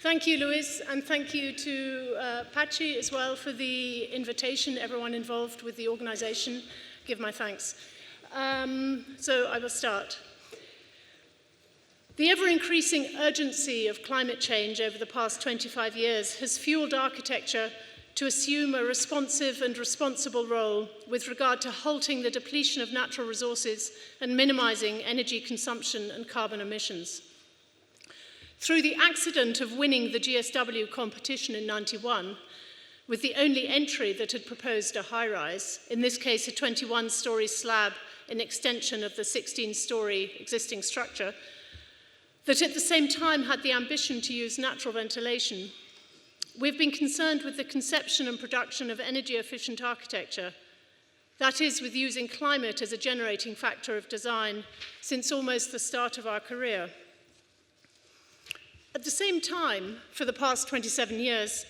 Thank you, Louis, and thank you to Patchy as well for the invitation, everyone involved with the organization. Give my thanks. So I will start. The ever-increasing urgency of climate change over the past 25 years has fueled architecture to assume a responsive and responsible role with regard to halting the depletion of natural resources and minimizing energy consumption and carbon emissions. Through the accident of winning the GSW competition in '91, with the only entry that had proposed a high-rise, in this case a 21-story slab in extension of the 16-story existing structure, that at the same time had the ambition to use natural ventilation, we've been concerned with the conception and production of energy-efficient architecture, that is, with using climate as a generating factor of design since almost the start of our career. At the same time, for the past 27 years,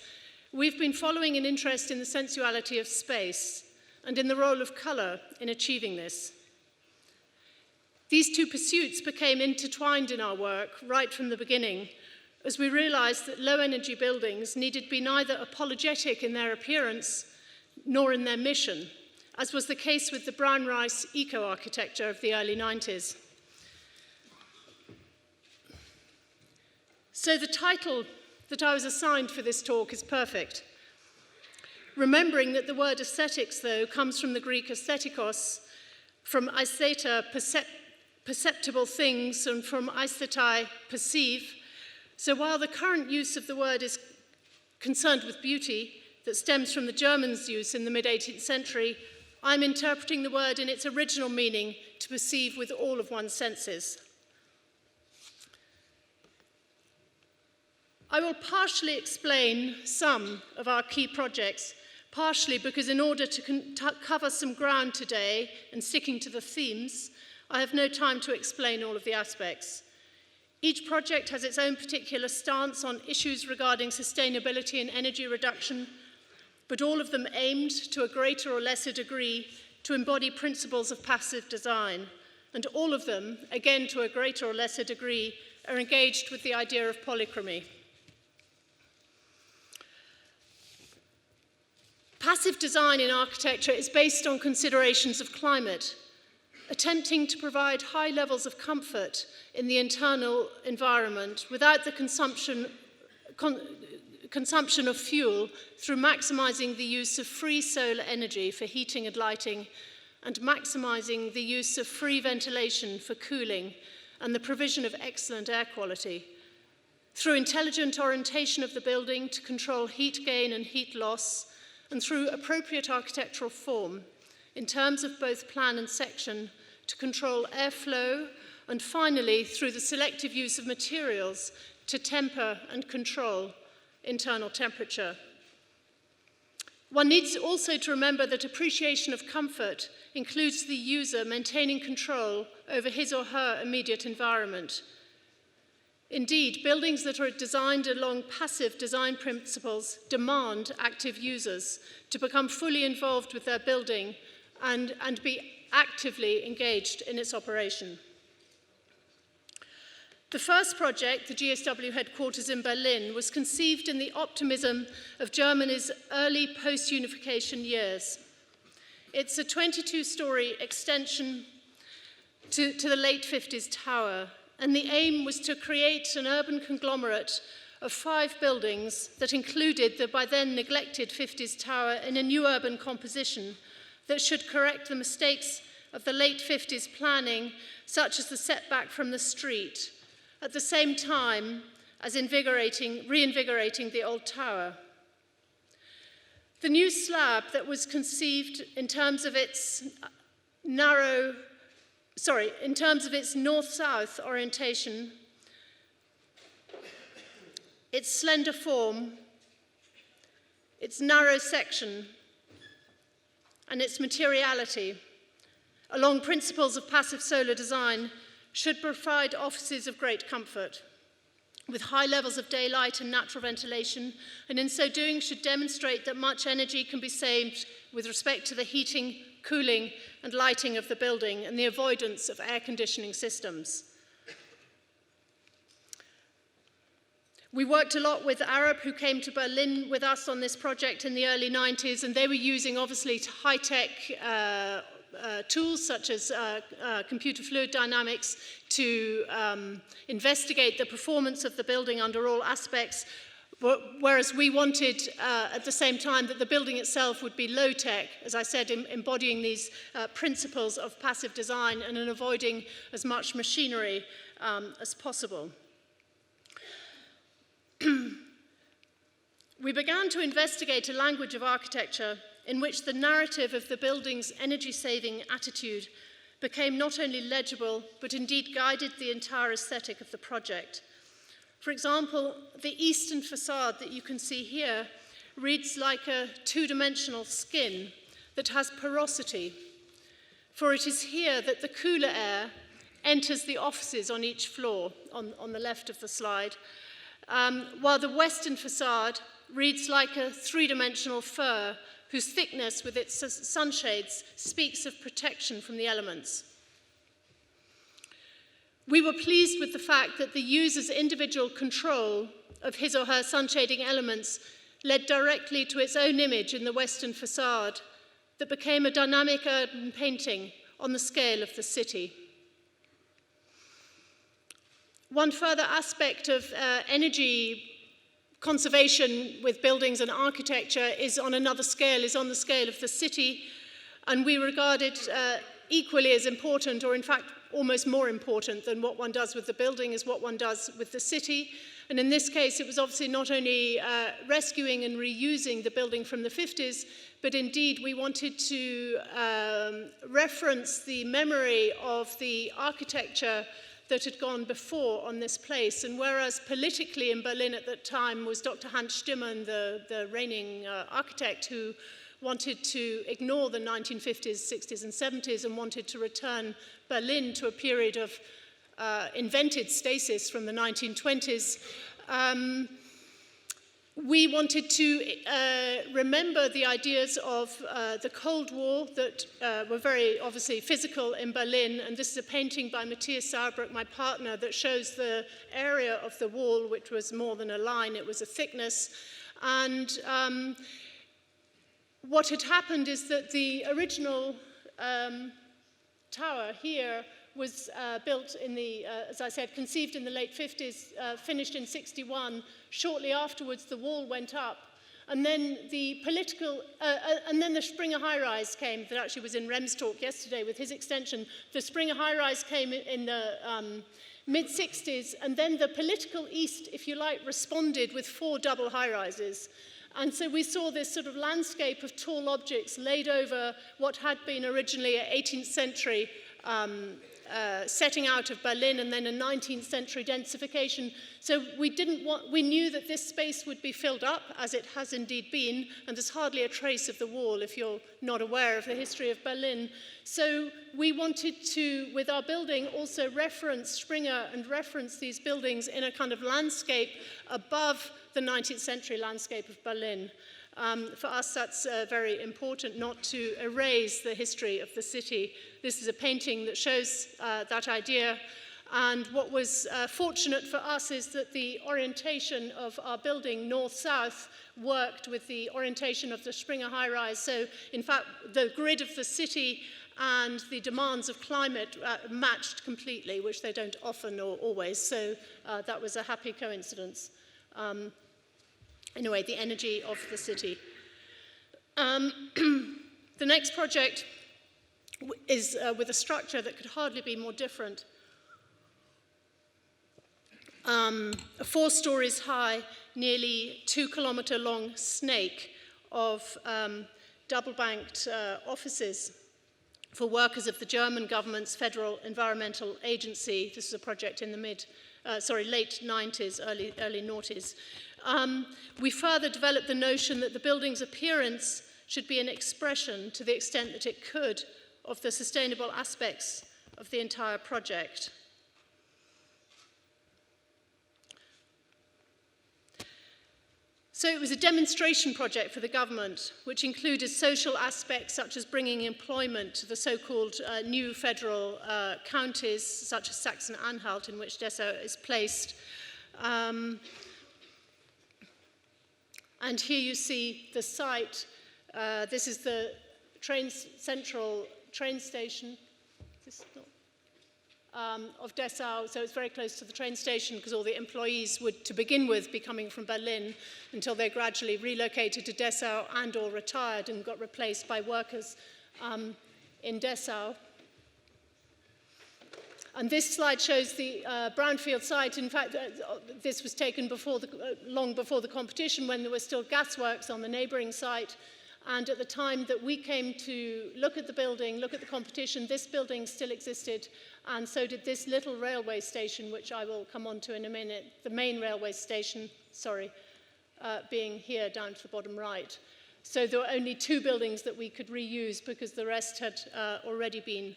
we've been following an interest in the sensuality of space and in the role of color in achieving this. These two pursuits became intertwined in our work right from the beginning, as we realized that low-energy buildings needed to be neither apologetic in their appearance nor in their mission, as was the case with the brown-rice eco-architecture of the early 90s. So the title that I was assigned for this talk is perfect. Remembering that the word aesthetics, though, comes from the Greek aesthetikos, from aestheta, perceptible things, and from aesthetai, perceive. So while the current use of the word is concerned with beauty, that stems from the Germans' use in the mid-18th century, I'm interpreting the word in its original meaning to perceive with all of one's senses. I will partially explain some of our key projects, partially because in order to cover some ground today and sticking to the themes, I have no time to explain all of the aspects. Each project has its own particular stance on issues regarding sustainability and energy reduction, but all of them aimed to a greater or lesser degree to embody principles of passive design, and all of them, again to a greater or lesser degree, are engaged with the idea of polychromy. Passive design in architecture is based on considerations of climate, attempting to provide high levels of comfort in the internal environment without the consumption of fuel through maximizing the use of free solar energy for heating and lighting and maximizing the use of free ventilation for cooling and the provision of excellent air quality. Through intelligent orientation of the building to control heat gain and heat loss, and through appropriate architectural form, in terms of both plan and section, to control airflow, and finally, through the selective use of materials to temper and control internal temperature. One needs also to remember that appreciation of comfort includes the user maintaining control over his or her immediate environment. Indeed, buildings that are designed along passive design principles demand active users to become fully involved with their building and be actively engaged in its operation. The first project, the GSW headquarters in Berlin, was conceived in the optimism of Germany's early post-unification years. It's a 22-story extension to the late 50s tower, and the aim was to create an urban conglomerate of 5 buildings that included the by then neglected 50s tower in a new urban composition that should correct the mistakes of the late 50s planning, such as the setback from the street, at the same time as reinvigorating the old tower. The new slab that was conceived in terms of its north-south orientation, its slender form, its narrow section, and its materiality, along principles of passive solar design, should provide offices of great comfort, with high levels of daylight and natural ventilation, and in so doing should demonstrate that much energy can be saved with respect to the heating, cooling, and lighting of the building and the avoidance of air conditioning systems. We worked a lot with Arab, who came to Berlin with us on this project in the early 90s, and they were using, obviously, high-tech tools such as computer fluid dynamics to investigate the performance of the building under all aspects, whereas we wanted at the same time that the building itself would be low-tech, as I said, embodying these principles of passive design and in avoiding as much machinery as possible. We began to investigate a language of architecture in which the narrative of the building's energy-saving attitude became not only legible, but indeed guided the entire aesthetic of the project. For example, the eastern facade that you can see here reads like a two-dimensional skin that has porosity, for it is here that the cooler air enters the offices on each floor, on the left of the slide, while the western facade reads like a three-dimensional fur whose thickness with its sunshades speaks of protection from the elements. We were pleased with the fact that the user's individual control of his or her sunshading elements led directly to its own image in the western facade that became a dynamic urban painting on the scale of the city. One further aspect of energy conservation with buildings and architecture is on another scale, is on the scale of the city, and we regard it equally as important, or in fact almost more important than what one does with the building is what one does with the city. And in this case, it was obviously not only rescuing and reusing the building from the 50s, but indeed we wanted to reference the memory of the architecture that had gone before on this place. And whereas politically in Berlin at that time was Dr. Hans Stimmen, the reigning architect, who wanted to ignore the 1950s, 60s, and 70s and wanted to return Berlin to a period of invented stasis from the 1920s, we wanted to remember the ideas of the Cold War that were very obviously physical in Berlin, and this is a painting by Matthias Sauerbruck, my partner, that shows the area of the wall, which was more than a line, it was a thickness. And what had happened is that the original tower here was built in the, as I said, conceived in the late 50s, finished in 61. Shortly afterwards, the wall went up. And then the political, and then the Springer high-rise came, that actually was in Rem's talk yesterday with his extension. The Springer high-rise came in the mid-60s, and then the political East, if you like, responded with 4 double high-rises. And so we saw this sort of landscape of tall objects laid over what had been originally an 18th century setting out of Berlin, and then a 19th century densification. So we knew that this space would be filled up, as it has indeed been, and there's hardly a trace of the wall if you're not aware of the history of Berlin. So we wanted to, with our building, also reference Springer and reference these buildings in a kind of landscape above the 19th century landscape of Berlin. For us, that's very important, not to erase the history of the city. This is a painting that shows that idea. And what was fortunate for us is that the orientation of our building, north-south, worked with the orientation of the Springer high-rise. So, in fact, the grid of the city and the demands of climate matched completely, which they don't often or always. So that was a happy coincidence. Anyway, the energy of the city. The next project is with a structure that could hardly be more different. A 4 stories high, nearly 2-kilometer long snake of double-banked offices for workers of the German government's Federal Environmental Agency. This is a project in the late 90s, early noughties. We further developed the notion that the building's appearance should be an expression, to the extent that it could, of the sustainable aspects of the entire project. So it was a demonstration project for the government, which included social aspects such as bringing employment to the so-called new federal counties, such as Saxony-Anhalt, in which Dessau is placed. And here you see the site. This is the central train station. Is this not? Of Dessau, so it's very close to the train station because all the employees would, to begin with, be coming from Berlin until they gradually relocated to Dessau and or retired and got replaced by workers in Dessau. And this slide shows the brownfield site. In fact, this was taken long before the competition when there were still gasworks on the neighboring site. And at the time that we came to look at the building, look at the competition, this building still existed, and so did this little railway station, which I will come on to in a minute, the main railway station, being here down to the bottom right. So there were only 2 buildings that we could reuse because the rest had already been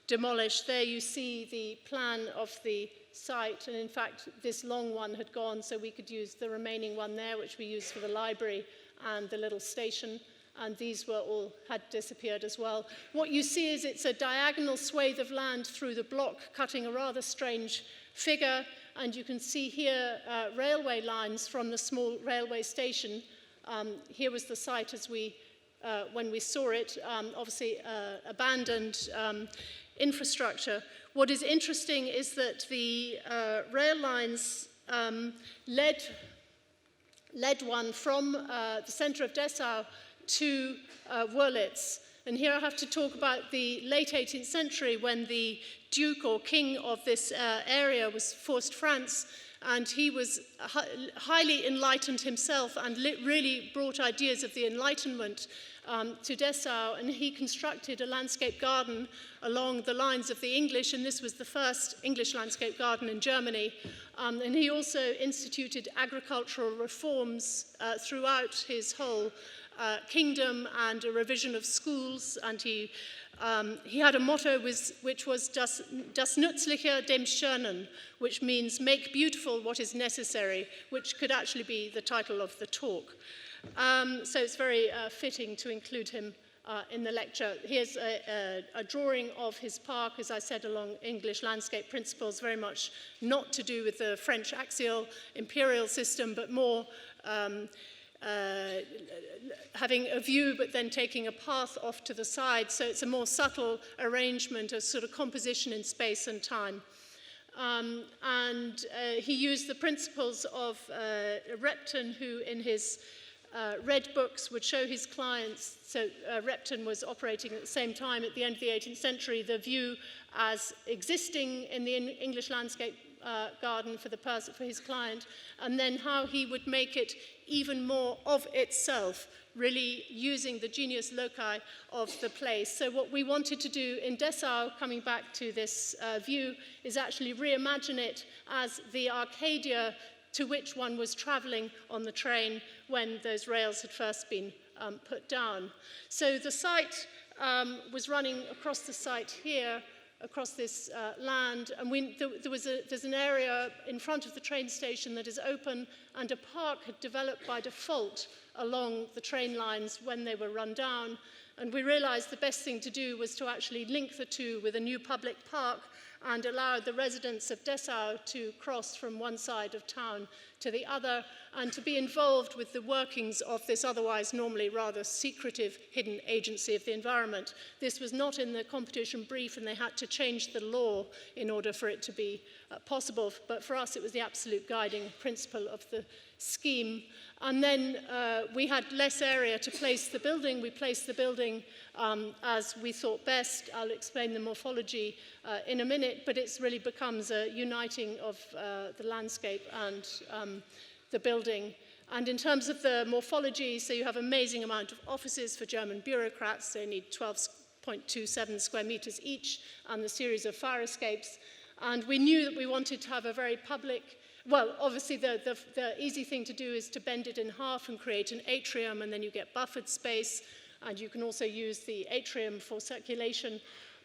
demolished. There you see the plan of the site, and in fact, this long one had gone, so we could use the remaining one there, which we used for the library and the little station, and these were all had disappeared as well. What you see is it's a diagonal swathe of land through the block, cutting a rather strange figure, and you can see here railway lines from the small railway station. Here was the site as when we saw it, obviously abandoned infrastructure. What is interesting is that the rail lines led one from the center of Dessau to Wörlitz. And here I have to talk about the late 18th century when the duke or king of this area was forced France, and he was highly enlightened himself and really brought ideas of the Enlightenment to Dessau, and he constructed a landscape garden along the lines of the English, and this was the first English landscape garden in Germany. And he also instituted agricultural reforms throughout his whole kingdom and a revision of schools, and he had a motto which was das Nützliche dem Schönen, which means make beautiful what is necessary, which could actually be the title of the talk. So it's very fitting to include him in the lecture. Here's a drawing of his park, as I said, along English landscape principles, very much not to do with the French axial imperial system, but more having a view but then taking a path off to the side. So it's a more subtle arrangement, a sort of composition in space and time. He used the principles of Repton, who in his red books would show his clients. So Repton was operating at the same time at the end of the 18th century, the view as existing in the English landscape garden for his client, and then how he would make it even more of itself, really using the genius loci of the place. So what we wanted to do in Dessau, coming back to this view, is actually reimagine it as the Arcadia to which one was traveling on the train when those rails had first been put down. So the site was running across the site here, across this land, and there's an area in front of the train station that is open, and a park had developed by default along the train lines when they were run down, and we realized the best thing to do was to actually link the two with a new public park and allow the residents of Dessau to cross from one side of town to the other and to be involved with the workings of this otherwise normally rather secretive hidden agency of the environment. This was not in the competition brief, and they had to change the law in order for it to be possible, but for us it was the absolute guiding principle of the scheme. And then we had less area to place the building. We placed the building as we thought best. I'll explain the morphology in a minute, but it really becomes a uniting of the landscape and the building. And in terms of the morphology, so you have an amazing amount of offices for German bureaucrats. They need 12.27 square meters each, and the series of fire escapes. And we knew that we wanted to have a very public, well, obviously the easy thing to do is to bend it in half and create an atrium, and then you get buffered space, and you can also use the atrium for circulation.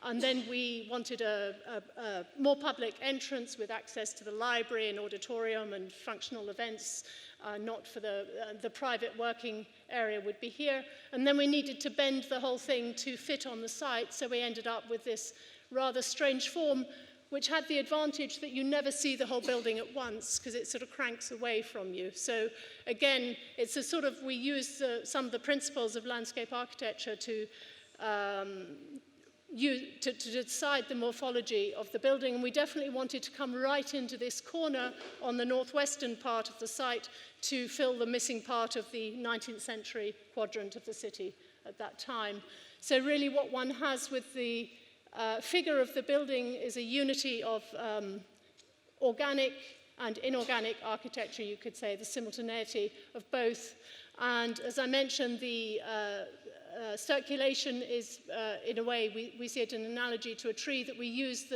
And then we wanted a more public entrance with access to the library and auditorium and functional events, not for the private working area would be here. And then we needed to bend the whole thing to fit on the site, so we ended up with this rather strange form, which had the advantage that you never see the whole building at once because it sort of cranks away from you. So again, it's a sort of, we use some of the principles of landscape architecture to decide the morphology of the building, and we definitely wanted to come right into this corner on the northwestern part of the site to fill the missing part of the 19th century quadrant of the city at that time. So really what one has with the figure of the building is a unity of organic and inorganic architecture, you could say, the simultaneity of both. And as I mentioned, the circulation is, in a way, we see it in an analogy to a tree, that we use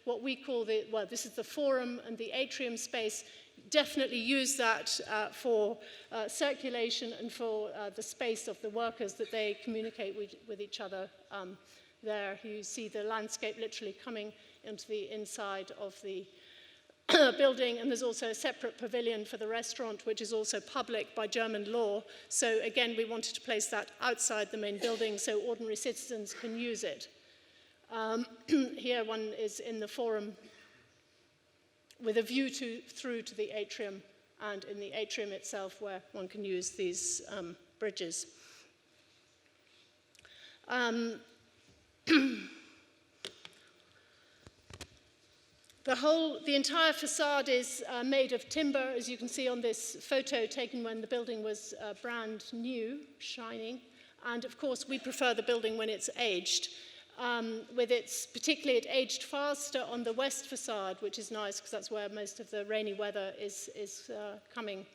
what we call this is the forum and the atrium space, definitely use that for circulation and for the space of the workers that they communicate with each other. There you see the landscape literally coming into the inside of the building, and there's also a separate pavilion for the restaurant, which is also public by German law. So again, we wanted to place that outside the main building so ordinary citizens can use it. Here one is in the forum with a view through to the atrium, and in the atrium itself where one can use these bridges. The entire facade is made of timber, as you can see on this photo taken when the building was brand new, shining. And of course, we prefer the building when it's aged. Particularly it aged faster on the west facade, which is nice because that's where most of the rainy weather is coming.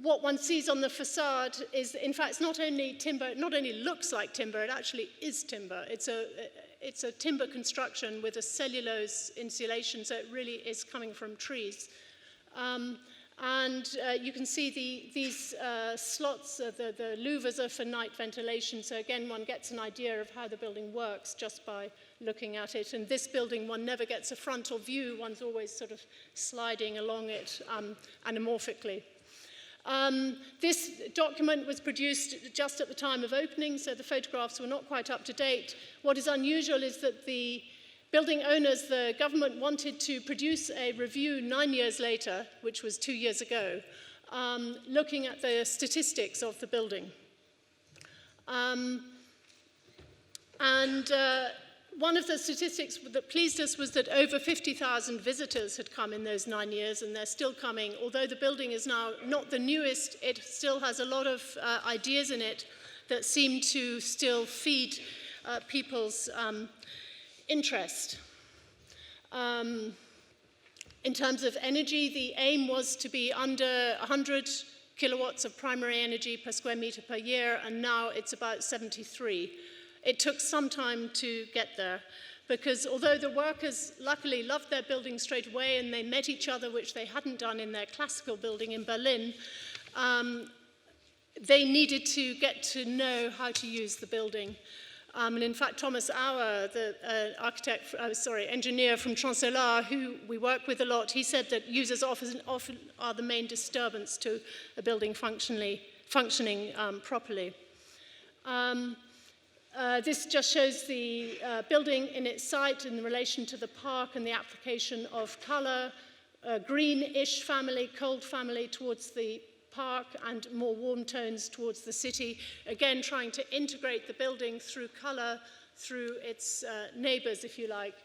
What one sees on the facade is, in fact, it's not only timber, it not only looks like timber, it actually is timber. It's a timber construction with a cellulose insulation, so it really is coming from trees. You can see these slots, the louvers are for night ventilation, so again, one gets an idea of how the building works just by looking at it. And this building, one never gets a frontal view, one's always sort of sliding along it anamorphically. This document was produced just at the time of opening, so the photographs were not quite up to date. What is unusual is that the building owners, the government, wanted to produce a review 9 years later, which was 2 years ago, looking at the statistics of the building. One of the statistics that pleased us was that over 50,000 visitors had come in those 9 years, and they're still coming. Although the building is now not the newest, it still has a lot of ideas in it that seem to still feed people's interest. In terms of energy, the aim was to be under 100 kilowatts of primary energy per square meter per year, and now it's about 73. It took some time to get there, because although the workers luckily loved their building straight away and they met each other, which they hadn't done in their classical building in Berlin, they needed to get to know how to use the building. And in fact, Thomas Auer, the engineer from Chancellor, who we work with a lot, he said that users often are the main disturbance to a building functioning properly. This just shows the building in its site in relation to the park and the application of color, greenish family, cold family towards the park, and more warm tones towards the city. Again, trying to integrate the building through color, through its neighbors, if you like,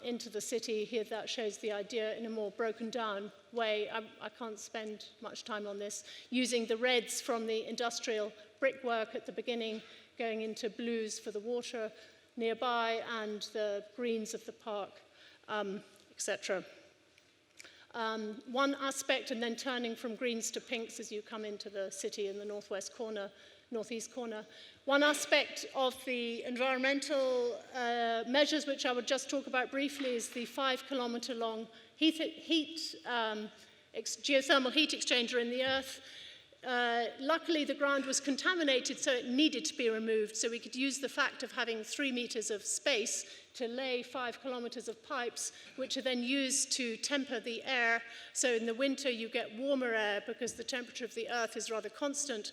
into the city. Here that shows the idea in a more broken down way. I can't spend much time on this. Using the reds from the industrial brickwork at the beginning, going into blues for the water nearby, and the greens of the park, etc. One aspect, and then turning from greens to pinks as you come into the city in the northeast corner. One aspect of the environmental measures, which I would just talk about briefly, is the 5-kilometer long geothermal heat exchanger in the earth. Luckily, the ground was contaminated, so it needed to be removed. So we could use the fact of having 3 meters of space to lay 5 kilometers of pipes, which are then used to temper the air. So in the winter, you get warmer air because the temperature of the earth is rather constant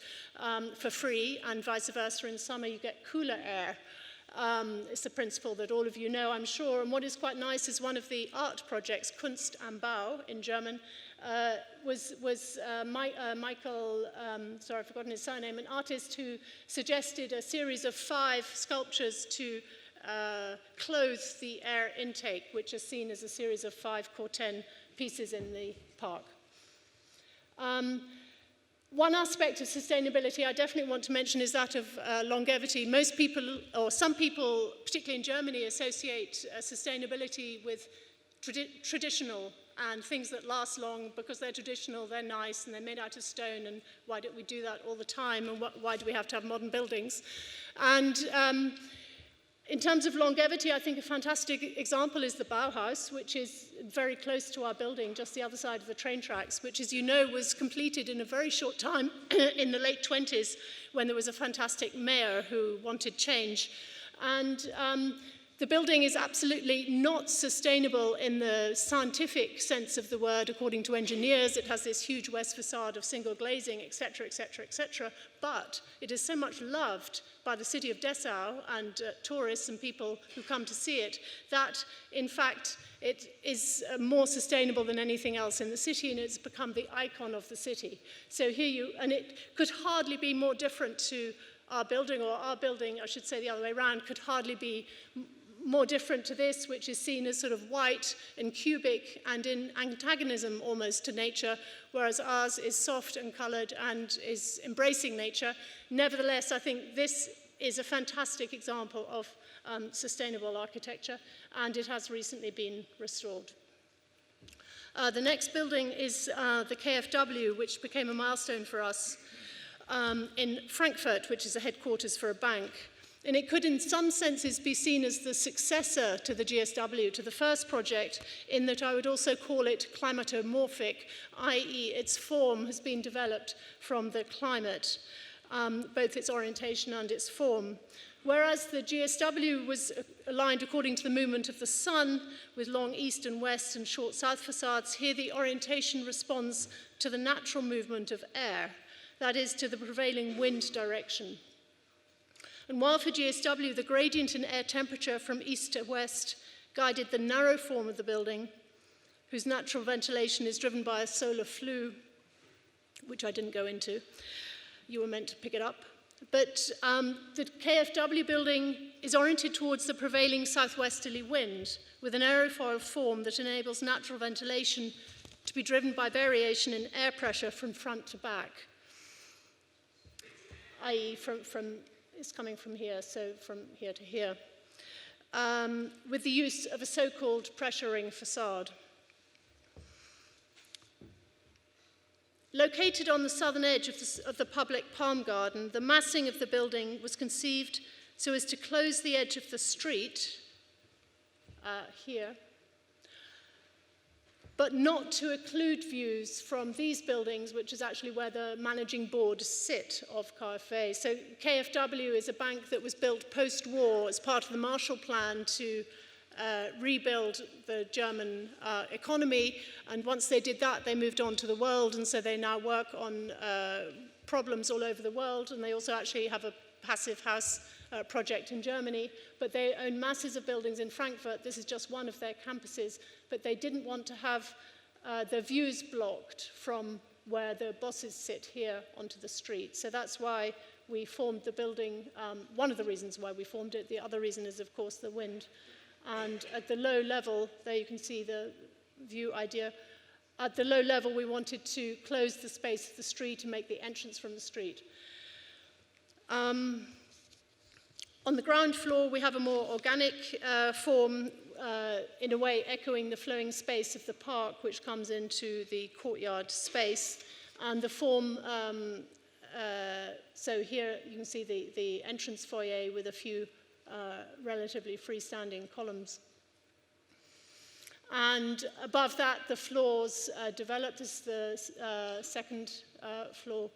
for free, and vice versa. In summer, you get cooler air. It's a principle that all of you know, I'm sure. And what is quite nice is one of the art projects, Kunst am Bau in German, was Michael, sorry, I've forgotten his surname, an artist who suggested a series of 5 sculptures to clothe the air intake, which is seen as a series of 5 Corten pieces in the park. One aspect of sustainability I definitely want to mention is that of longevity. Most people, or some people, particularly in Germany, associate sustainability with traditional and things that last long. Because they're traditional, they're nice, and they're made out of stone, and why don't we do that all the time, and why do we have to have modern buildings? And in terms of longevity, I think a fantastic example is the Bauhaus, which is very close to our building, just the other side of the train tracks, which, as you know, was completed in a very short time in the late 20s, when there was a fantastic mayor who wanted change. And the building is absolutely not sustainable in the scientific sense of the word, according to engineers. It has this huge west facade of single glazing, etc., etc., etc. But it is so much loved by the city of Dessau and tourists and people who come to see it, that, in fact, it is more sustainable than anything else in the city, and it's become the icon of the city. So and it could hardly be more different to our building, or our building, I should say the other way around, could hardly be more different to this, which is seen as sort of white and cubic and in antagonism almost to nature, whereas ours is soft and coloured and is embracing nature. Nevertheless, I think this is a fantastic example of sustainable architecture, and it has recently been restored. The next building is the KfW, which became a milestone for us in Frankfurt, which is the headquarters for a bank. And it could, in some senses, be seen as the successor to the GSW, to the first project, in that I would also call it climatomorphic, i.e. its form has been developed from the climate, both its orientation and its form. Whereas the GSW was aligned according to the movement of the sun, with long east and west and short south facades, here the orientation responds to the natural movement of air, that is, to the prevailing wind direction. And while for GSW, the gradient in air temperature from east to west guided the narrow form of the building, whose natural ventilation is driven by a solar flue, which I didn't go into. You were meant to pick it up. But the KfW building is oriented towards the prevailing southwesterly wind, with an aerofoil form that enables natural ventilation to be driven by variation in air pressure from front to back, i.e. it's coming from here, so from here to here, with the use of a so-called pressure ring facade. Located on the southern edge of the public palm garden, the massing of the building was conceived so as to close the edge of the street, here, but not to occlude views from these buildings, which is actually where the managing board sit of KfW. So KfW is a bank that was built post-war as part of the Marshall Plan to rebuild the German economy, and once they did that, they moved on to the world, and so they now work on problems all over the world, and they also actually have a passive house project in Germany, but they own masses of buildings in Frankfurt. This is just one of their campuses, but they didn't want to have the views blocked from where the bosses sit here onto the street. So that's why we formed the building, one of the reasons why we formed it. The other reason is, of course, the wind. And at the low level, there you can see the view idea. At the low level, we wanted to close the space of the street and make the entrance from the street. On the ground floor, we have a more organic form, in a way echoing the flowing space of the park, which comes into the courtyard space. And the form, so here you can see the entrance foyer with a few relatively freestanding columns. And above that, the floors developed as the second floor,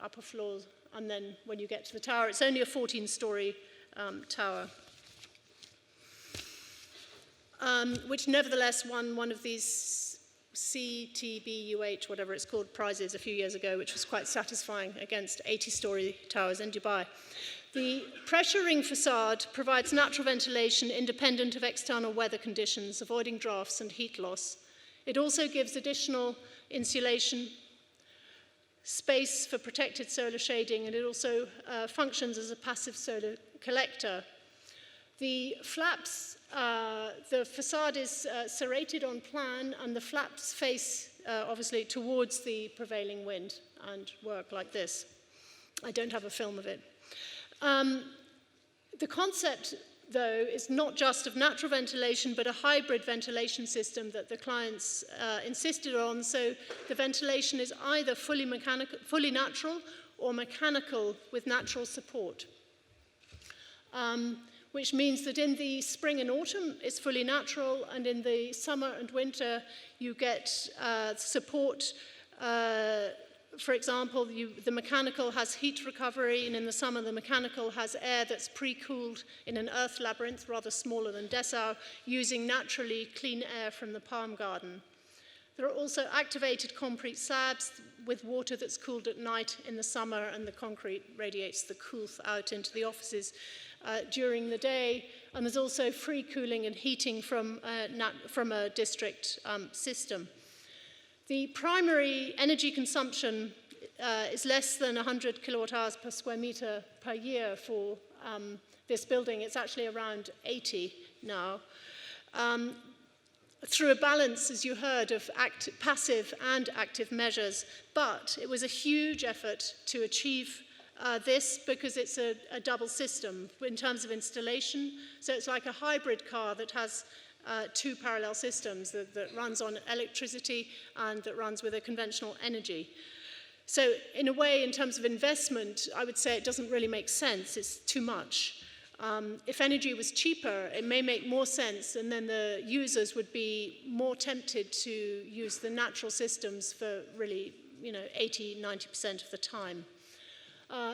upper floors. And then when you get to the tower, it's only a 14-story tower, which nevertheless won one of these CTBUH, whatever it's called, prizes a few years ago, which was quite satisfying against 80-story towers in Dubai. The pressure ring facade provides natural ventilation independent of external weather conditions, avoiding drafts and heat loss. It also gives additional insulation, space for protected solar shading, and it also functions as a passive solar collector. The flaps, the facade is serrated on plan, and the flaps face, obviously, towards the prevailing wind and work like this. I don't have a film of it. The concept, though, is not just of natural ventilation, but a hybrid ventilation system that the clients insisted on. So the ventilation is either fully natural or mechanical with natural support. Which means that in the spring and autumn it's fully natural, and in the summer and winter you get support. For example, the mechanical has heat recovery, and in the summer the mechanical has air that's pre-cooled in an earth labyrinth, rather smaller than Dessau, using naturally clean air from the palm garden. There are also activated concrete slabs with water that's cooled at night in the summer, and the concrete radiates the coolth out into the offices during the day. And there's also free cooling and heating from a district system. The primary energy consumption is less than 100 kilowatt hours per square meter per year for this building. It's actually around 80 now. Through a balance, as you heard, of passive and active measures. But it was a huge effort to achieve this because it's a double system in terms of installation. So it's like a hybrid car that has two parallel systems that runs on electricity and that runs with a conventional energy. So in a way, in terms of investment, I would say it doesn't really make sense. It's too much. If energy was cheaper, it may make more sense, and then the users would be more tempted to use the natural systems for really, 80-90% of the time.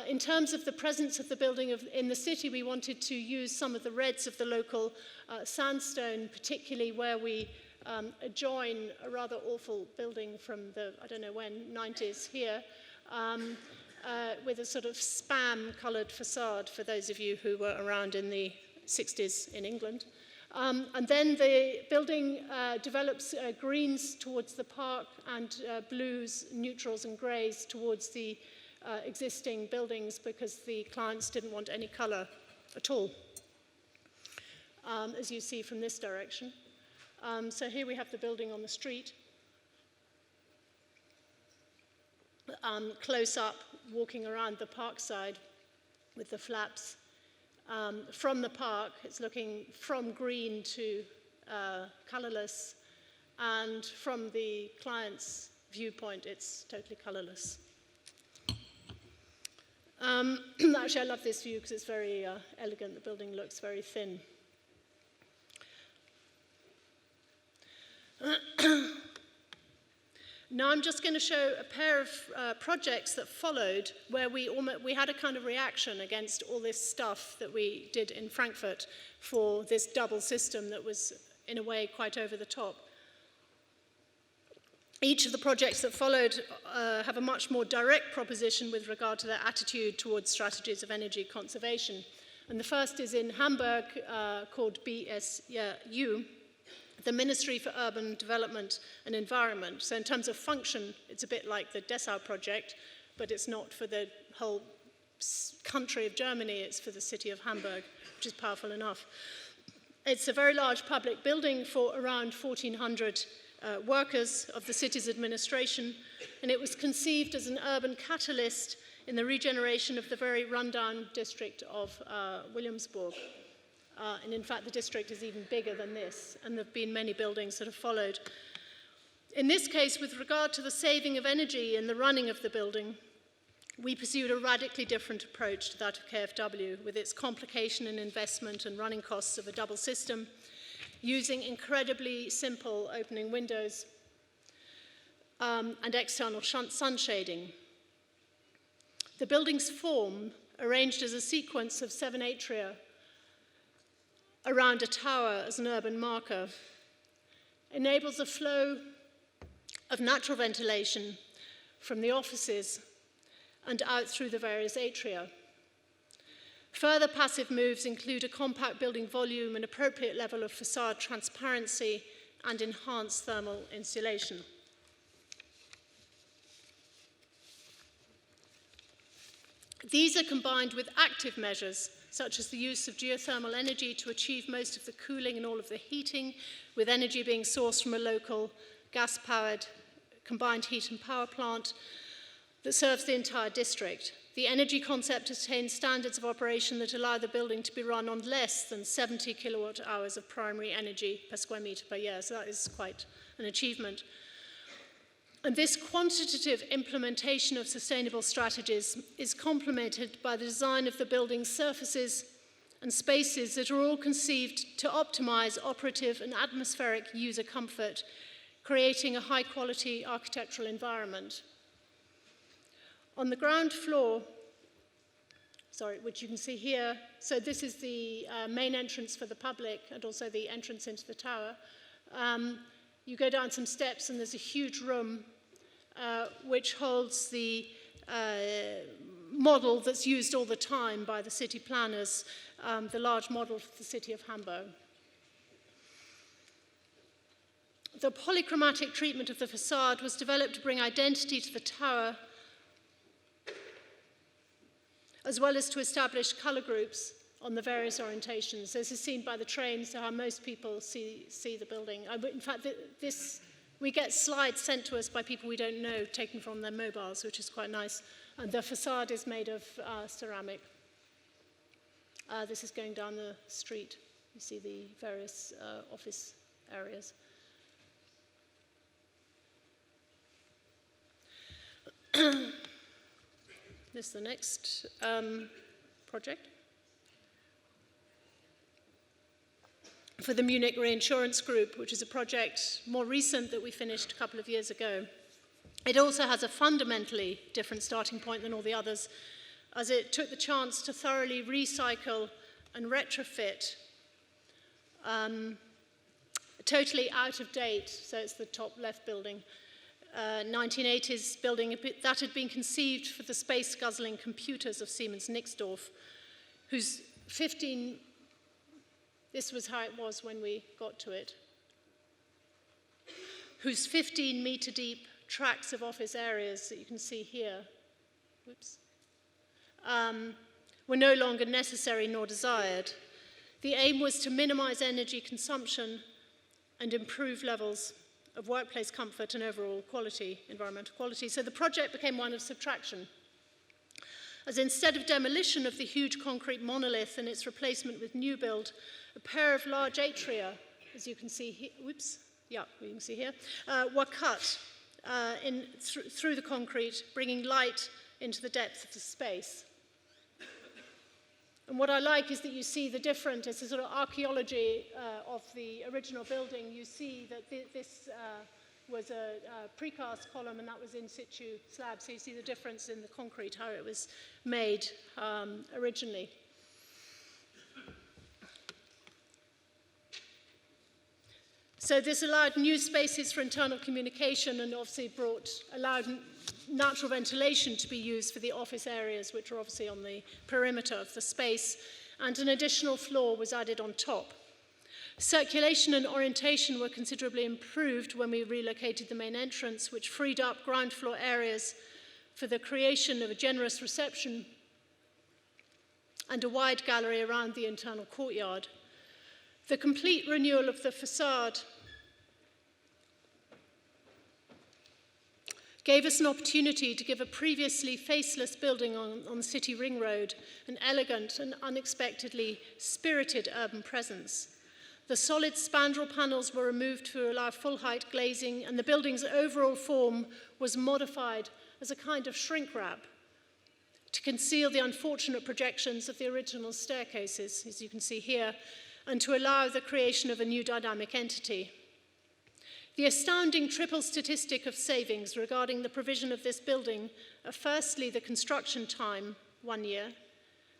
In terms of the presence of the building in the city, we wanted to use some of the reds of the local sandstone, particularly where we adjoin a rather awful building from the, I don't know when, 90s here, with a sort of spam-coloured facade, for those of you who were around in the 60s in England. And then the building develops greens towards the park and blues, neutrals and greys towards the existing buildings because the clients didn't want any colour at all, as you see from this direction. So here we have the building on the street. Close up, walking around the park side with the flaps. From the park, it's looking from green to colourless, and from the client's viewpoint, it's totally colourless. Actually, I love this view because it's very elegant. The building looks very thin. Now I'm just going to show a pair of projects that followed where we had a kind of reaction against all this stuff that we did in Frankfurt for this double system that was, in a way, quite over the top. Each of the projects that followed have a much more direct proposition with regard to their attitude towards strategies of energy conservation. And the first is in Hamburg, called BSU, the Ministry for Urban Development and Environment. So in terms of function, it's a bit like the Dessau project, but it's not for the whole country of Germany, it's for the city of Hamburg, which is powerful enough. It's a very large public building for around 1,400 workers of the city's administration, and it was conceived as an urban catalyst in the regeneration of the very rundown district of Williamsburg. And in fact, the district is even bigger than this, and there have been many buildings that have followed. In this case, with regard to the saving of energy in the running of the building, we pursued a radically different approach to that of KfW, with its complication and investment and running costs of a double system, using incredibly simple opening windows and external sun shading. The building's form, arranged as a sequence of 7 atria around a tower as an urban marker, enables a flow of natural ventilation from the offices and out through the various atria. Further passive moves include a compact building volume, an appropriate level of facade transparency, and enhanced thermal insulation. These are combined with active measures, such as the use of geothermal energy to achieve most of the cooling and all of the heating, with energy being sourced from a local gas-powered combined heat and power plant that serves the entire district. The energy concept attains standards of operation that allow the building to be run on less than 70 kilowatt hours of primary energy per square metre per year, so that is quite an achievement. And this quantitative implementation of sustainable strategies is complemented by the design of the building's surfaces and spaces that are all conceived to optimize operative and atmospheric user comfort, creating a high-quality architectural environment. On the ground floor, which you can see here, so this is the main entrance for the public and also the entrance into the tower. You go down some steps and there's a huge room which holds the model that's used all the time by the city planners, the large model for the city of Hamburg. The polychromatic treatment of the facade was developed to bring identity to the tower, as well as to establish colour groups on the various orientations. This is seen by the trains, so how most people see the building. In fact, we get slides sent to us by people we don't know, taken from their mobiles, which is quite nice. And the facade is made of ceramic. This is going down the street. You see the various office areas. This is the next project. For the Munich Reinsurance Group, which is a project more recent that we finished a couple of years ago. It also has a fundamentally different starting point than all the others, as it took the chance to thoroughly recycle and retrofit totally out of date, so it's the top left building, 1980s building that had been conceived for the space-guzzling computers of Siemens Nixdorf, whose this was how it was when we got to it, whose 15-meter deep tracts of office areas that you can see here, were no longer necessary nor desired. The aim was to minimize energy consumption and improve levels of workplace comfort and overall quality, environmental quality. So the project became one of subtraction, as instead of demolition of the huge concrete monolith and its replacement with new build, a pair of large atria, as you can see here, you can see here, were cut through the concrete, bringing light into the depth of the space. And what I like is that you see the different, it's a sort of archaeology of the original building. You see that this was a precast column, and that was in situ slab. So you see the difference in the concrete, how it was made originally. So this allowed new spaces for internal communication and obviously allowed natural ventilation to be used for the office areas, which are obviously on the perimeter of the space, and an additional floor was added on top. Circulation and orientation were considerably improved when we relocated the main entrance, which freed up ground floor areas for the creation of a generous reception and a wide gallery around the internal courtyard. The complete renewal of the facade gave us an opportunity to give a previously faceless building on City Ring Road an elegant and unexpectedly spirited urban presence. The solid spandrel panels were removed to allow full-height glazing, and the building's overall form was modified as a kind of shrink wrap to conceal the unfortunate projections of the original staircases, as you can see here, and to allow the creation of a new dynamic entity. The astounding triple statistic of savings regarding the provision of this building are firstly the construction time, 1 year,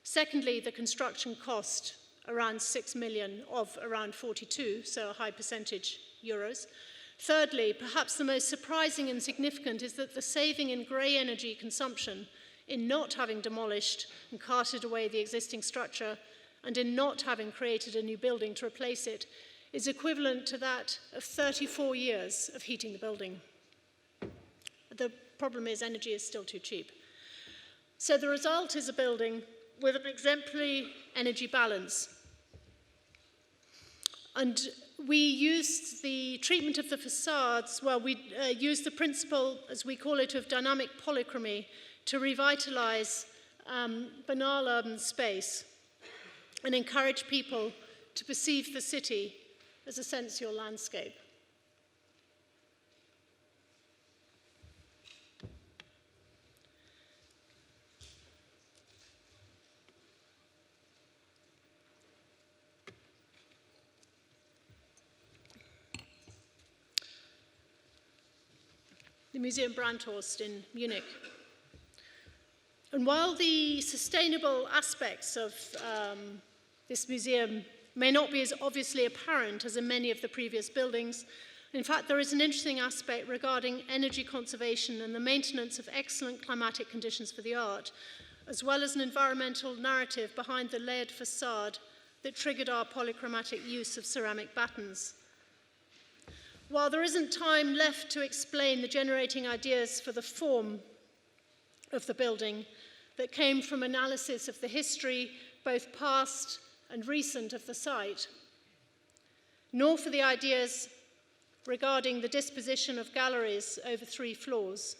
secondly the construction cost, around 6 million of around 42, so a high percentage euros. Thirdly, perhaps the most surprising and significant is that the saving in grey energy consumption in not having demolished and carted away the existing structure and in not having created a new building to replace it is equivalent to that of 34 years of heating the building. The problem is energy is still too cheap. So the result is a building with an exemplary energy balance. And we used the treatment of the facades, well, we used the principle, as we call it, of dynamic polychromy to revitalize banal urban space and encourage people to perceive the city as a sensual landscape. The Museum Brandt in Munich. And while the sustainable aspects of this museum may not be as obviously apparent as in many of the previous buildings, in fact, there is an interesting aspect regarding energy conservation and the maintenance of excellent climatic conditions for the art, as well as an environmental narrative behind the layered facade that triggered our polychromatic use of ceramic battens. While there isn't time left to explain the generating ideas for the form of the building that came from analysis of the history, both past and recent, of the site, nor for the ideas regarding the disposition of galleries over 3 floors,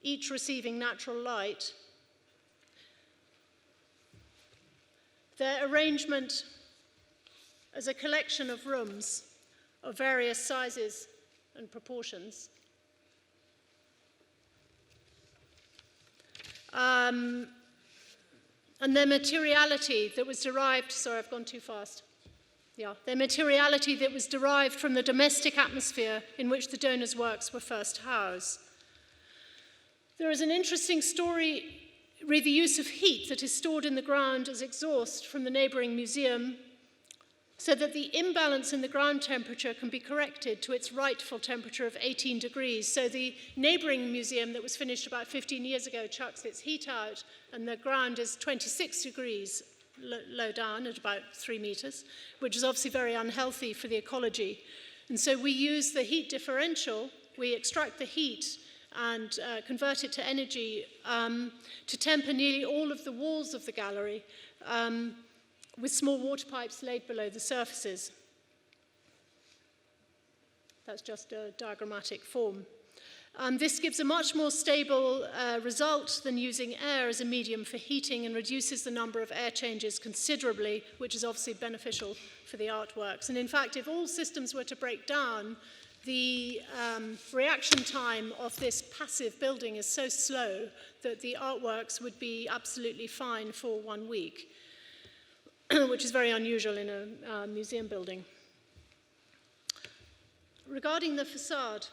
each receiving natural light, their arrangement as a collection of rooms of various sizes and proportions. And their materiality that was derived, sorry, I've gone too fast. Yeah, their materiality that was derived from the domestic atmosphere in which the donor's works were first housed. There is an interesting story re the use of heat that is stored in the ground as exhaust from the neighboring museum, so that the imbalance in the ground temperature can be corrected to its rightful temperature of 18 degrees. So the neighboring museum that was finished about 15 years ago chucks its heat out, and the ground is 26 degrees low down at about 3 meters, which is obviously very unhealthy for the ecology. And so we use the heat differential, we extract the heat and convert it to energy to temper nearly all of the walls of the gallery, with small water pipes laid below the surfaces. That's just a diagrammatic form. This gives a much more stable result than using air as a medium for heating and reduces the number of air changes considerably, which is obviously beneficial for the artworks. And in fact, if all systems were to break down, the reaction time of this passive building is so slow that the artworks would be absolutely fine for 1 week, which is very unusual in a museum building. Regarding the facade,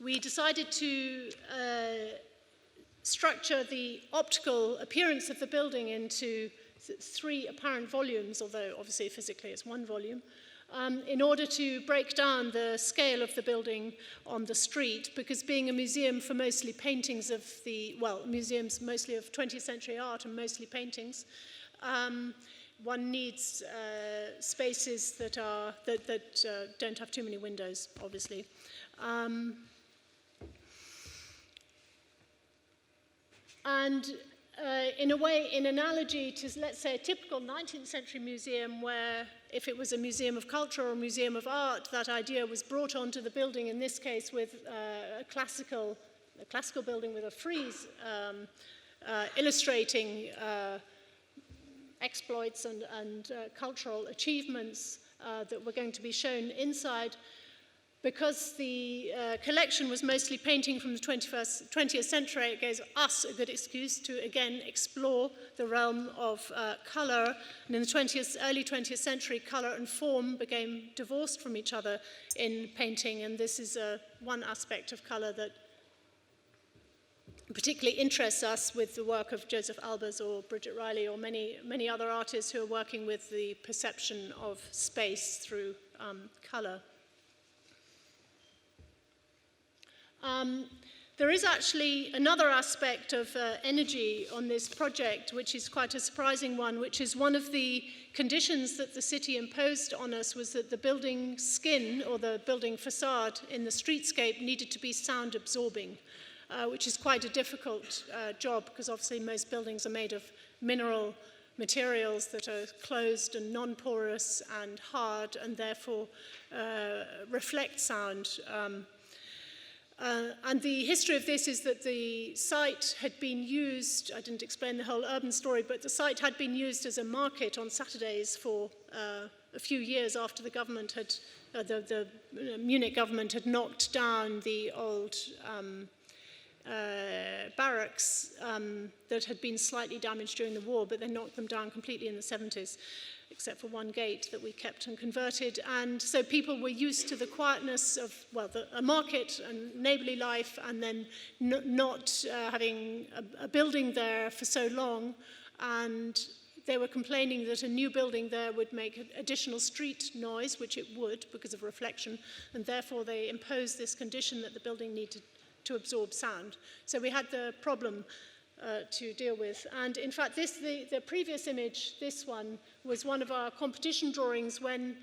we decided to structure the optical appearance of the building into 3 apparent volumes, although obviously physically it's 1 volume, in order to break down the scale of the building on the street, because being a museum for mostly paintings of museums mostly of 20th century art and mostly paintings, one needs spaces that don't have too many windows, obviously. In a way, in analogy to, let's say, a typical 19th century museum where if it was a museum of culture or a museum of art, that idea was brought onto the building, in this case with a classical building with a frieze illustrating exploits and cultural achievements that were going to be shown inside. Because the collection was mostly painting from the 20th century, it gives us a good excuse to again explore the realm of color. And in the early 20th century, color and form became divorced from each other in painting, and this is one aspect of color that particularly interests us with the work of Joseph Albers or Bridget Riley or many other artists who are working with the perception of space through color. There is actually another aspect of energy on this project, which is quite a surprising one, which is one of the conditions that the city imposed on us was that the building skin, or the building facade in the streetscape, needed to be sound absorbing, which is quite a difficult job, because obviously most buildings are made of mineral materials that are closed and non-porous and hard, and therefore reflect sound. And the history of this is that the site had been used, I didn't explain the whole urban story, but the site had been used as a market on Saturdays for a few years after the government had, the Munich government had knocked down the old barracks that had been slightly damaged during the war, but they knocked them down completely in the 70s. Except for one gate that we kept and converted. And so people were used to the quietness of, well, a market and neighborly life, and then not having a building there for so long. And they were complaining that a new building there would make additional street noise, which it would because of reflection, and therefore they imposed this condition that the building needed to absorb sound. So we had the problem to deal with. And in fact, the previous image, this one, was one of our competition drawings when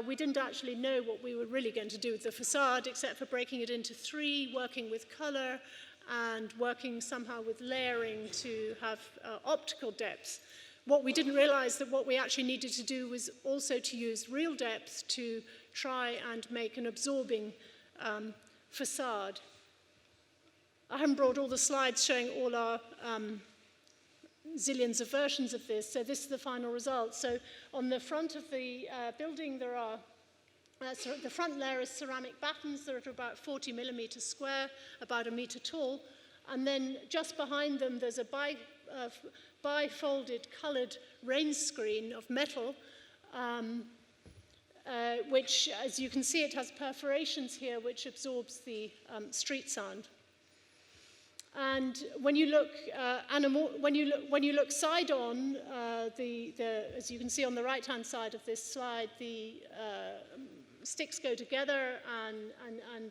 we didn't actually know what we were really going to do with the facade, except for breaking it into three, working with color, and working somehow with layering to have optical depth. What we didn't realize that what we actually needed to do was also to use real depth to try and make an absorbing facade. I haven't brought all the slides showing all our zillions of versions of this, so this is the final result. So on the front of the building, there are, the front layer is ceramic battens that are about 40 millimeters square, about a meter tall, and then just behind them there's a bifolded colored rain screen of metal, which, as you can see, it has perforations here which absorbs the street sound. And when you look when you look side on, as you can see on the right-hand side of this slide, the sticks go together and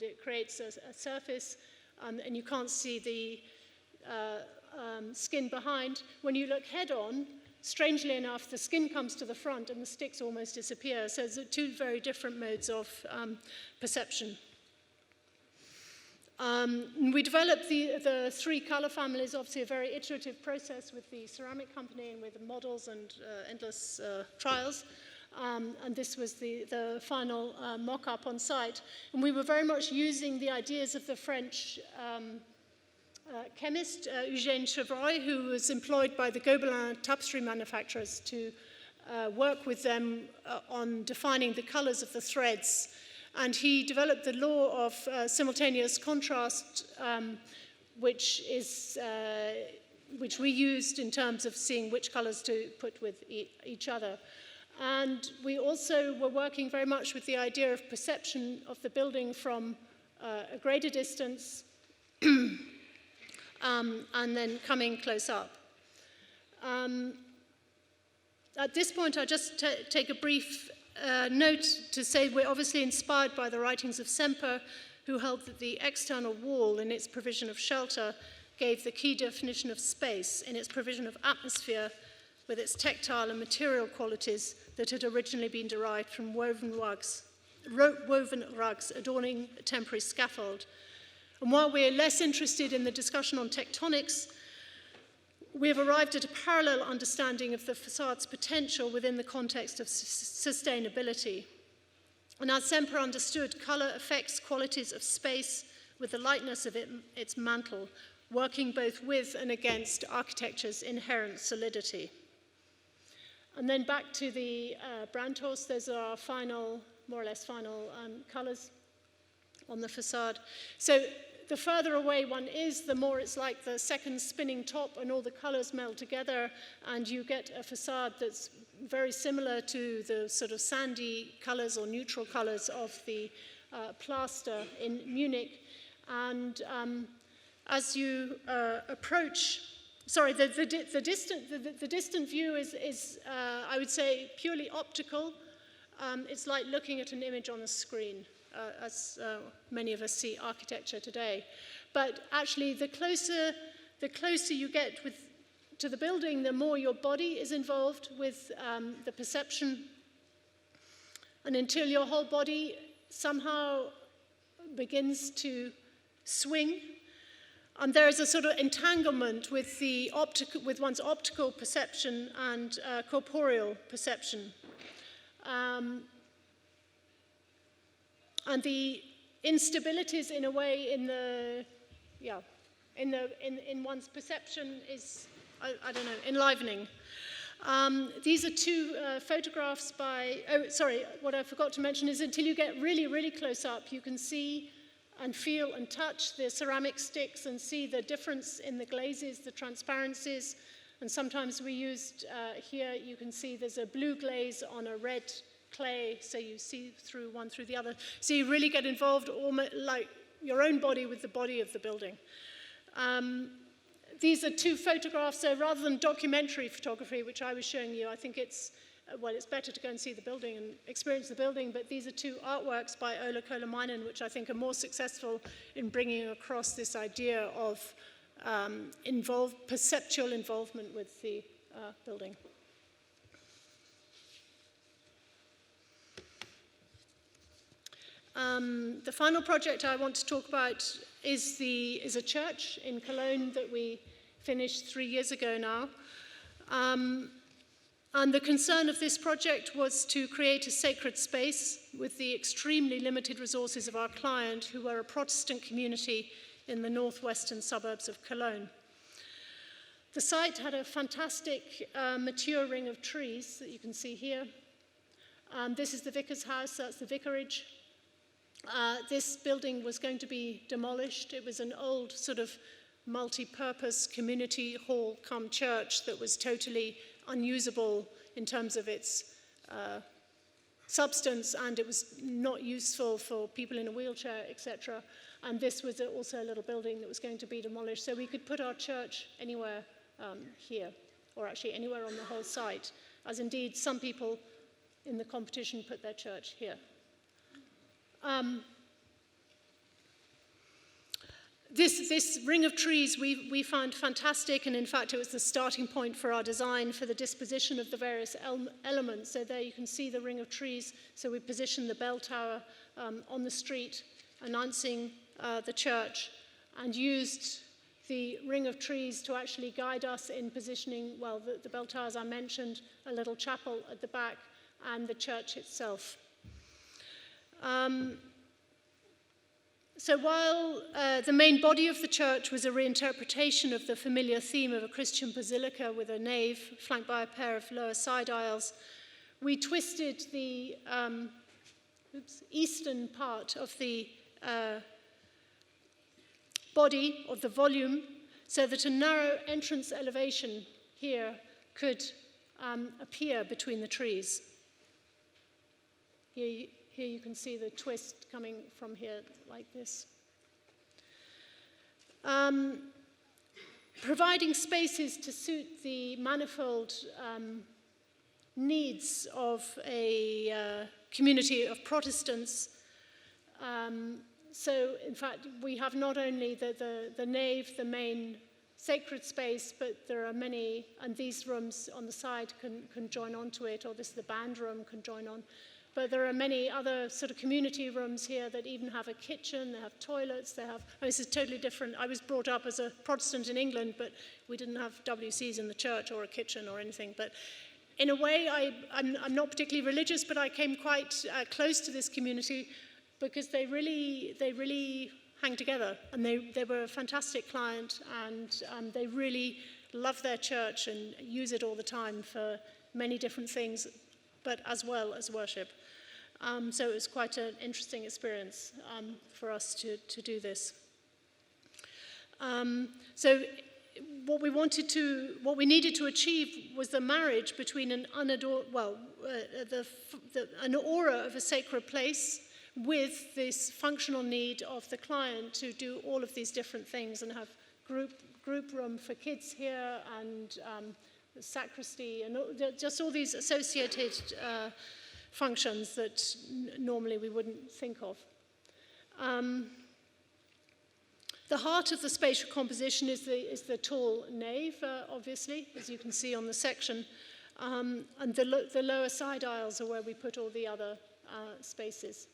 it creates a surface, and you can't see the skin behind. When you look head on, strangely enough, the skin comes to the front and the sticks almost disappear. So there's two very different modes of perception. We developed the three color families, obviously a very iterative process with the ceramic company and with the models and endless trials. And this was the final mock-up on site. And we were very much using the ideas of the French chemist, Eugène Chevreuil, who was employed by the Gobelin tapestry manufacturers to work with them on defining the colors of the threads. And he developed the law of simultaneous contrast, which we used in terms of seeing which colors to put with each other. And we also were working very much with the idea of perception of the building from a greater distance and then coming close up. At this point, I just take a brief note to say we're obviously inspired by the writings of Semper, who held that the external wall in its provision of shelter gave the key definition of space in its provision of atmosphere with its tactile and material qualities that had originally been derived from woven rugs adorning a temporary scaffold. And while we're less interested in the discussion on tectonics, we have arrived at a parallel understanding of the facade's potential within the context of sustainability. And as Semper understood, color affects qualities of space with the lightness of its mantle, working both with and against architecture's inherent solidity. And then back to the Brandt horse, those are our final, more or less final colors on the facade. So the further away one is, the more it's like the second spinning top and all the colors meld together, and you get a facade that's very similar to the sort of sandy colors or neutral colors of the plaster in Munich. And as you approach, sorry, the distant view is I would say, purely optical. It's like looking at an image on a screen. as many of us see architecture today. But actually, the closer you get to the building, the more your body is involved with the perception, and until your whole body somehow begins to swing. And there is a sort of entanglement with one's optical perception and corporeal perception. And the instabilities, in a way, in one's perception is, I don't know, enlivening. These are two photographs by, what I forgot to mention is until you get really, really close up, you can see and feel and touch the ceramic sticks and see the difference in the glazes, the transparencies. And sometimes we used, here you can see there's a blue glaze on a red clay, so you see through one through the other. So you really get involved almost like your own body with the body of the building. These are two photographs, so rather than documentary photography, which I was showing you, I think it's better to go and see the building and experience the building, but these are two artworks by Ola Kolamainen, which I think are more successful in bringing across this idea of perceptual involvement with the building. The final project I want to talk about is a church in Cologne that we finished 3 years ago now. And the concern of this project was to create a sacred space with the extremely limited resources of our client, who were a Protestant community in the northwestern suburbs of Cologne. The site had a fantastic mature ring of trees that you can see here. This is the vicar's house, that's the vicarage. This building was going to be demolished. It was an old sort of multi-purpose community hall cum church that was totally unusable in terms of its substance, and it was not useful for people in a wheelchair, etc. And this was also a little building that was going to be demolished, so we could put our church anywhere here, or actually anywhere on the whole site, as indeed some people in the competition put their church here. This ring of trees we found fantastic, and in fact it was the starting point for our design for the disposition of the various elements. So there you can see the ring of trees. So we positioned the bell tower on the street announcing the church, and used the ring of trees to actually guide us in positioning, well, the bell tower, as I mentioned, a little chapel at the back, and the church itself. So while the main body of the church was a reinterpretation of the familiar theme of a Christian basilica with a nave flanked by a pair of lower side aisles, we twisted the eastern part of the body of the volume so that a narrow entrance elevation here could appear between the trees. Here you can see the twist coming from here like this. Providing spaces to suit the manifold needs of a community of Protestants. So in fact, we have not only the nave, the main sacred space, but there are many, and these rooms on the side can join onto it, or this is the band room, can join on. But there are many other sort of community rooms here that even have a kitchen, they have toilets, this is totally different. I was brought up as a Protestant in England, but we didn't have WCs in the church or a kitchen or anything. But in a way, I'm not particularly religious, but I came quite close to this community because they really hang together. And they were a fantastic client, and they really love their church and use it all the time for many different things, but as well as worship. So it was quite an interesting experience for us to do this. So what we needed to achieve was the marriage between an aura of a sacred place with this functional need of the client to do all of these different things and have group room for kids here, and the sacristy, and just all these associated functions that normally we wouldn't think of. The heart of the spatial composition is the tall nave, obviously, as you can see on the section, and the lower side aisles are where we put all the other spaces.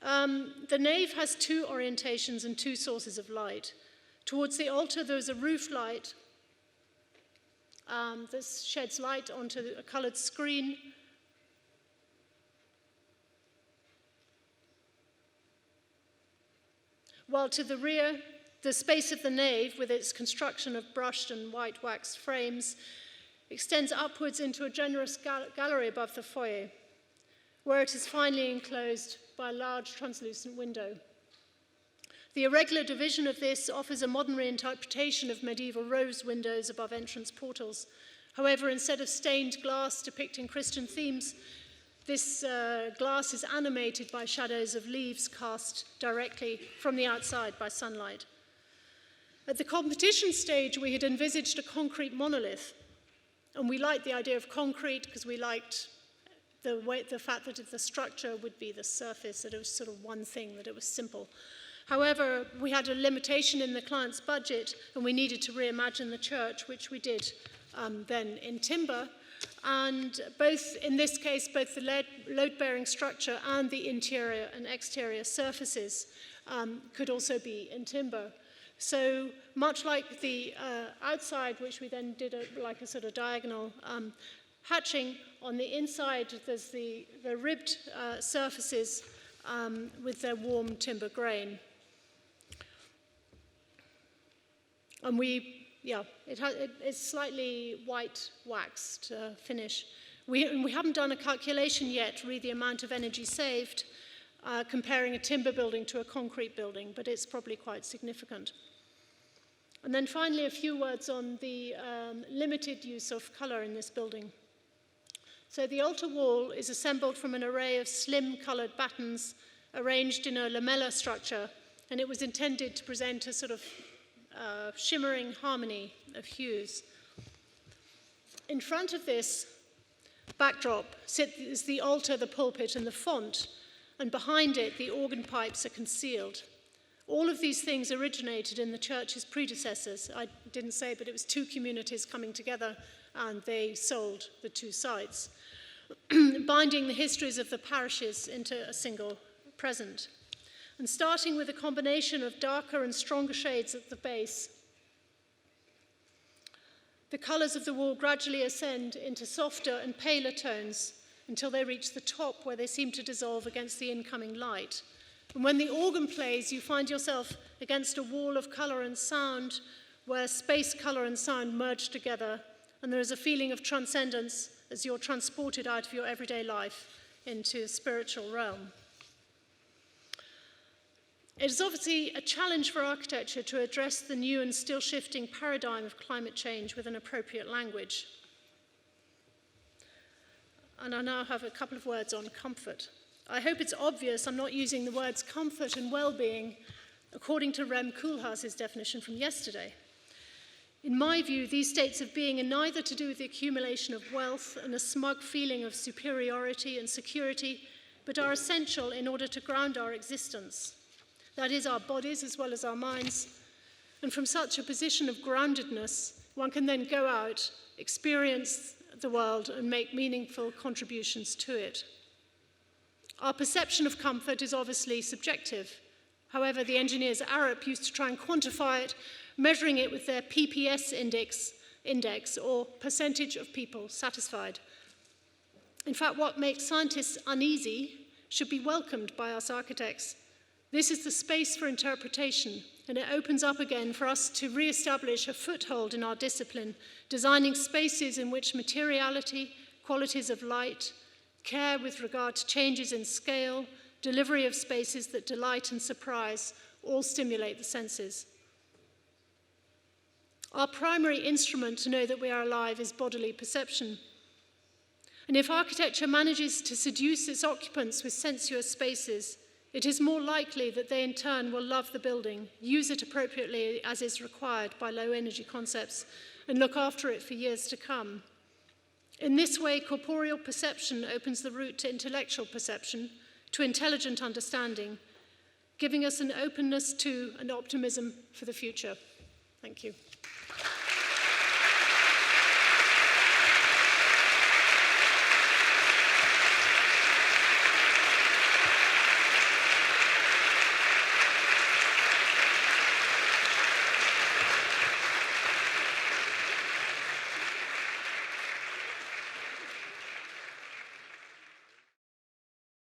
The nave has two orientations and two sources of light. Towards the altar, there's a roof light that sheds light onto a colored screen. While to the rear, the space of the nave, with its construction of brushed and white waxed frames, extends upwards into a generous gallery above the foyer, where it is finally enclosed by a large translucent window. The irregular division of this offers a modern reinterpretation of medieval rose windows above entrance portals. However, instead of stained glass depicting Christian themes, this glass is animated by shadows of leaves cast directly from the outside by sunlight. At the competition stage, we had envisaged a concrete monolith, and we liked the idea of concrete because we liked the fact that the structure would be the surface, that it was sort of one thing, that it was simple. However, we had a limitation in the client's budget, and we needed to reimagine the church, which we did then in timber. And in this case, both the load-bearing structure and the interior and exterior surfaces could also be in timber. So much like the outside, which we then did like a sort of diagonal hatching, on the inside there's the ribbed surfaces with their warm timber grain. And it's slightly white waxed finish. We haven't done a calculation yet to read the amount of energy saved comparing a timber building to a concrete building, but it's probably quite significant. And then finally, a few words on the limited use of color in this building. So the altar wall is assembled from an array of slim colored battens arranged in a lamella structure, and it was intended to present a sort of shimmering harmony of hues. In front of this backdrop is the altar, the pulpit, and the font, and behind it the organ pipes are concealed. All of these things originated in the church's predecessors. I didn't say, but it was two communities coming together, and they sold the two sites, binding the histories of the parishes into a single present. And starting with a combination of darker and stronger shades at the base, the colors of the wall gradually ascend into softer and paler tones until they reach the top, where they seem to dissolve against the incoming light. And when the organ plays, you find yourself against a wall of color and sound where space, color, and sound merge together, and there is a feeling of transcendence as you're transported out of your everyday life into a spiritual realm. It is obviously a challenge for architecture to address the new and still shifting paradigm of climate change with an appropriate language. And I now have a couple of words on comfort. I hope it's obvious I'm not using the words comfort and well-being according to Rem Koolhaas's definition from yesterday. In my view, these states of being are neither to do with the accumulation of wealth and a smug feeling of superiority and security, but are essential in order to ground our existence. That is, our bodies as well as our minds. And from such a position of groundedness, one can then go out, experience the world, and make meaningful contributions to it. Our perception of comfort is obviously subjective. However, the engineers at Arup used to try and quantify it, measuring it with their PPS index, or percentage of people satisfied. In fact, what makes scientists uneasy should be welcomed by us architects. This is the space for interpretation, and it opens up again for us to re-establish a foothold in our discipline, designing spaces in which materiality, qualities of light, care with regard to changes in scale, delivery of spaces that delight and surprise, all stimulate the senses. Our primary instrument to know that we are alive is bodily perception. And if architecture manages to seduce its occupants with sensuous spaces, it is more likely that they in turn will love the building, use it appropriately as is required by low-energy concepts, and look after it for years to come. In this way, corporeal perception opens the route to intellectual perception, to intelligent understanding, giving us an openness to and optimism for the future. Thank you.